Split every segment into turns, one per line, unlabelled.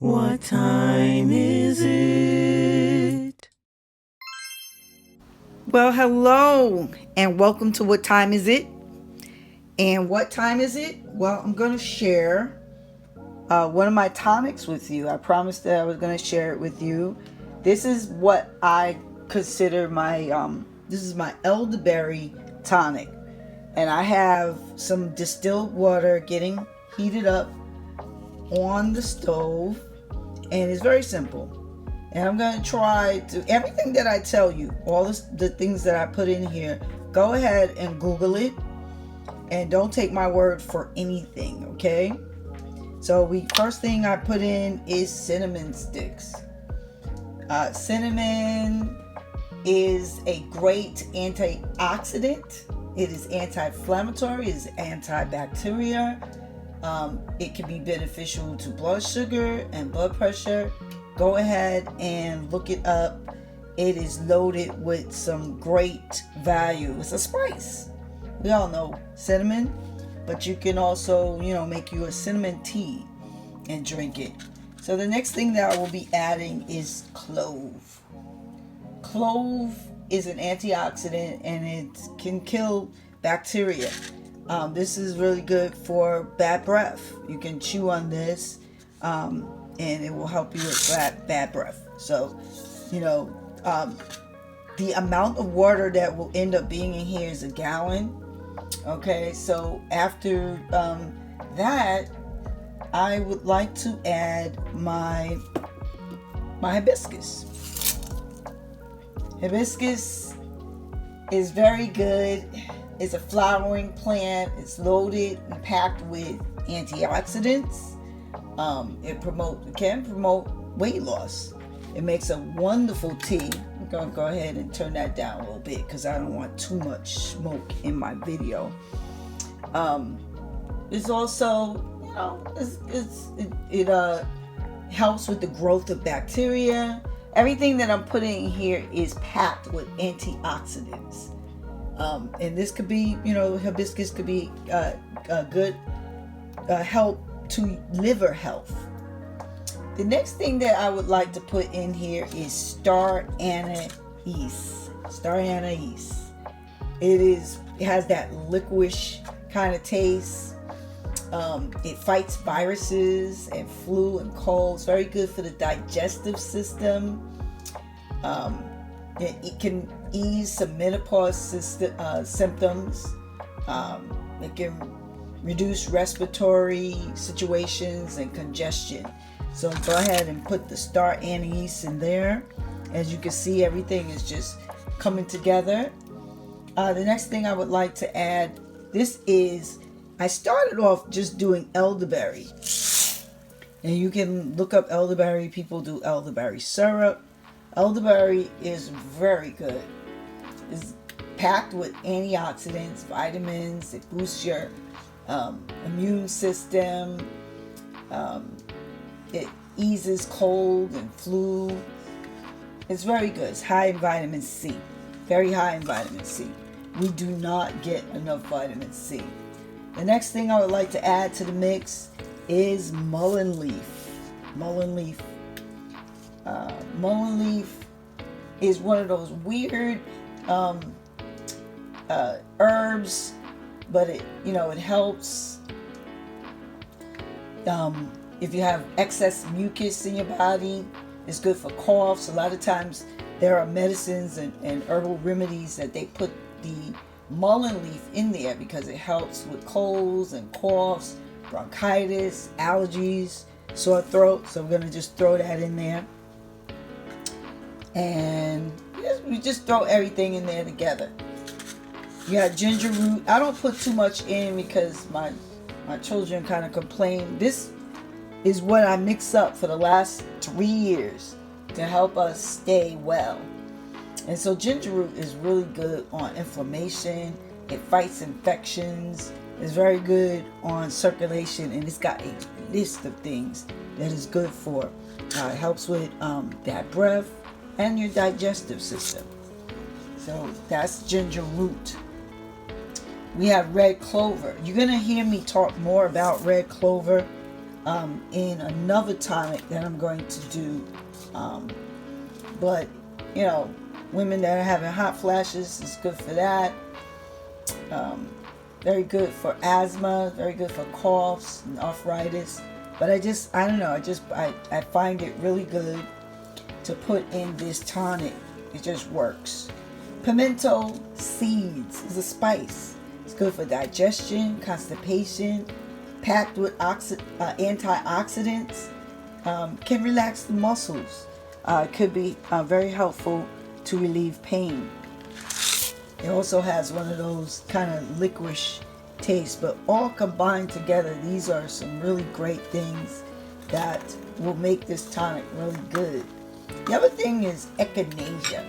What time is it?
Well, hello, and welcome to What Time Is It? And what time is it? Well, I'm going to share one of my tonics with you. I promised that I was going to share it with you. This is what I consider this is my elderberry tonic. And I have some distilled water getting heated up on the stove. And it's very simple. And I'm going to try to, everything that I tell you, all the things that I put in here, go ahead and Google it. And don't take my word for anything, okay? So first thing I put in is cinnamon sticks. Cinnamon is a great antioxidant. It is anti-inflammatory, it is antibacterial. It can be beneficial to blood sugar and blood pressure. Go ahead and look it up. It is loaded with some great value. It's a spice. We all know cinnamon, but you can also, make you a cinnamon tea and drink it. So the next thing that I will be adding is clove. Clove is an antioxidant and it can kill bacteria. This is really good for bad breath. You can chew on this and it will help you with bad breath. So, the amount of water that will end up being in here is a gallon. Okay, so after that, I would like to add my hibiscus. Hibiscus is very good. It's a flowering plant. It's loaded and packed with antioxidants. It can promote weight loss. It makes a wonderful tea. I'm going to go ahead and turn that down a little bit because I don't want too much smoke in my video. It's also, it helps with the growth of bacteria. Everything that I'm putting in here is packed with antioxidants. And this could be, hibiscus could be a good help to liver health. The next thing that I would like to put in here is star anise. Star anise. It has that liquidish kind of taste. It fights viruses and flu and colds. Very good for the digestive system. It can ease some menopause symptoms. It can reduce respiratory situations and congestion. So go ahead and put the star anise in there. As you can see, everything is just coming together. The next thing I would like to add, I started off just doing elderberry. And you can look up elderberry. People do elderberry syrup. Elderberry is very good. It's packed with antioxidants, vitamins. It boosts your immune system. It eases cold and flu. It's very good. It's high in vitamin C. Very high in vitamin C. We do not get enough vitamin C. The next thing I would like to add to the mix is mullein leaf. Mullein leaf. Mullein leaf is one of those weird herbs, but it helps if you have excess mucus in your body. It's good for coughs. A lot of times there are medicines and herbal remedies that they put the mullein leaf in there because it helps with colds and coughs, bronchitis, allergies, sore throat. So we're going to just throw that in there. And we just throw everything in there together. You got ginger root. I don't put too much in because my children kind of complain. This is what I mix up for the last 3 years to help us stay well. And so ginger root is really good on inflammation. It fights infections. It's very good on circulation, and it's got a list of things that is good for. It helps with bad breath and your digestive system. So that's ginger root. We have red clover. You're going to hear me talk more about red clover in another tonic that I'm going to do. But, you know, women that are having hot flashes is good for that. Very good for asthma, very good for coughs and arthritis. But I don't know, I find it really good to put in this tonic. It just works. Pimento seeds is a spice. It's good for digestion, constipation, packed with antioxidants, can relax the muscles. Could be very helpful to relieve pain. It also has one of those kind of licorice tastes, but all combined together, these are some really great things that will make this tonic really good. The other thing is echinacea.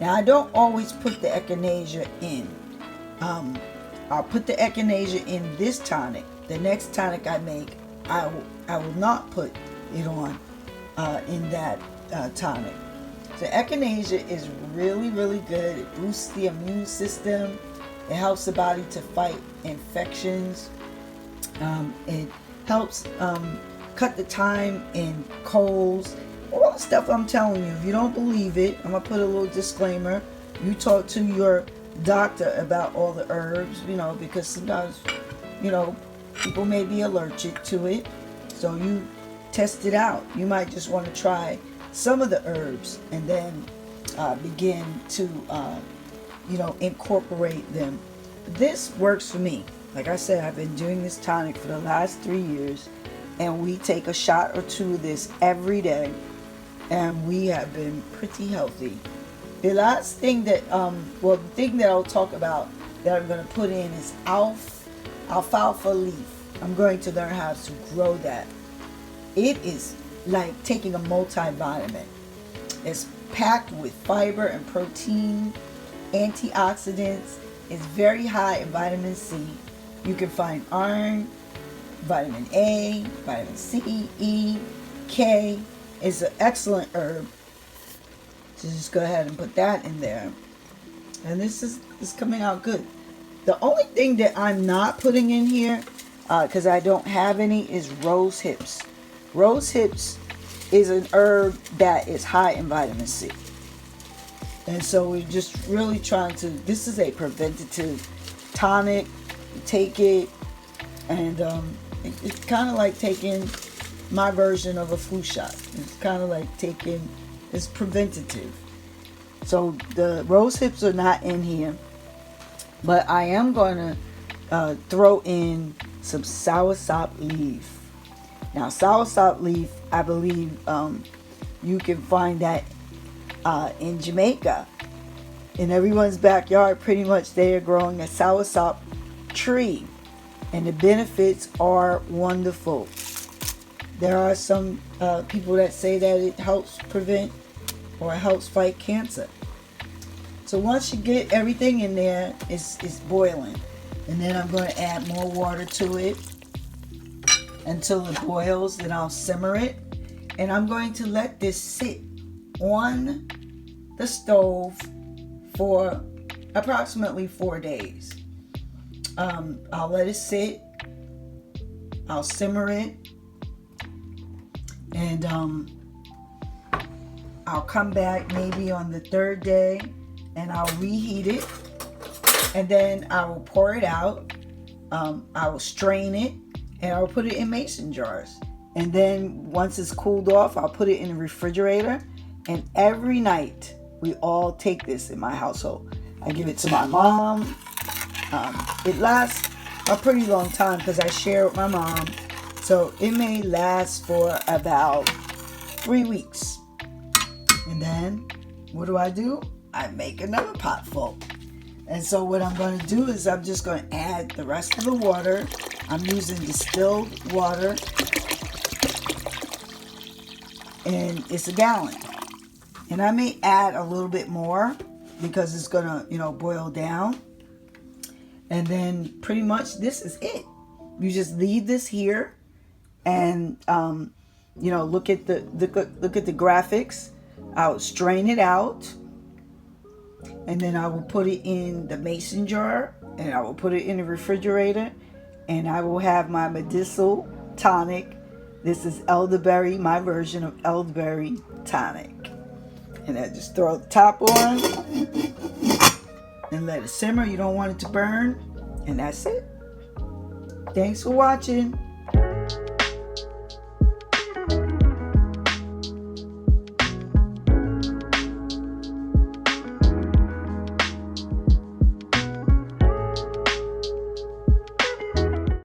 Now, I don't always put the echinacea in. I'll put the echinacea in this tonic. The next tonic I make, I will not put it on in that tonic. So echinacea is really, really good. It boosts the immune system. It helps the body to fight infections. It helps cut the time in colds. All the stuff I'm telling you. If you don't believe it, I'm going to put a little disclaimer. You talk to your doctor about all the herbs, because sometimes, people may be allergic to it. So you test it out. You might just want to try some of the herbs and then begin to incorporate them. This works for me. Like I said, I've been doing this tonic for the last 3 years, and we take a shot or two of this every day, and we have been pretty healthy. The last thing that the thing that I'll talk about that I'm going to put in is alfalfa leaf. I'm going to learn how to grow that. It is like taking a multivitamin. It's packed with fiber and protein, antioxidants. It's very high in vitamin C. You can find iron, vitamin A, vitamin C, E, K. It's an excellent herb. So just go ahead and put that in there. And this is coming out good. The only thing that I'm not putting in here, because I don't have any, is rose hips. Rose hips is an herb that is high in vitamin C. And so we're just really trying to, this is a preventative tonic. You take it, and it's kind of like taking my version of a flu shot. It's kind of like it's preventative. So the rose hips are not in here, but I am going to throw in some soursop leaf. Now, soursop leaf, I believe you can find that in Jamaica. In everyone's backyard, pretty much they are growing a soursop tree, and the benefits are wonderful. There are some people that say that it helps prevent or helps fight cancer. So once you get everything in there, it's boiling. And then I'm going to add more water to it until it boils. Then I'll simmer it. And I'm going to let this sit on the stove for approximately 4 days. I'll let it sit. I'll simmer it. And I'll come back maybe on the 3rd day, and I'll reheat it, and then I will pour it out. I will strain it, and I'll put it in mason jars. And then once it's cooled off, I'll put it in the refrigerator. And every night we all take this in my household. I give it to my mom. It lasts a pretty long time because I share with my mom. So it may last for about 3 weeks. And then what do? I make another pot full. And so what I'm going to do is I'm just going to add the rest of the water. I'm using distilled water. And it's a gallon. And I may add a little bit more because it's going to, boil down. And then pretty much this is it. You just leave this here and, look at the graphics. I'll strain it out. And then I will put it in the mason jar, and I will put it in the refrigerator, and I will have my medicinal tonic This is elderberry, my version of elderberry tonic. And I just throw the top on and let it simmer. You don't want it to burn. And that's it. Thanks for watching.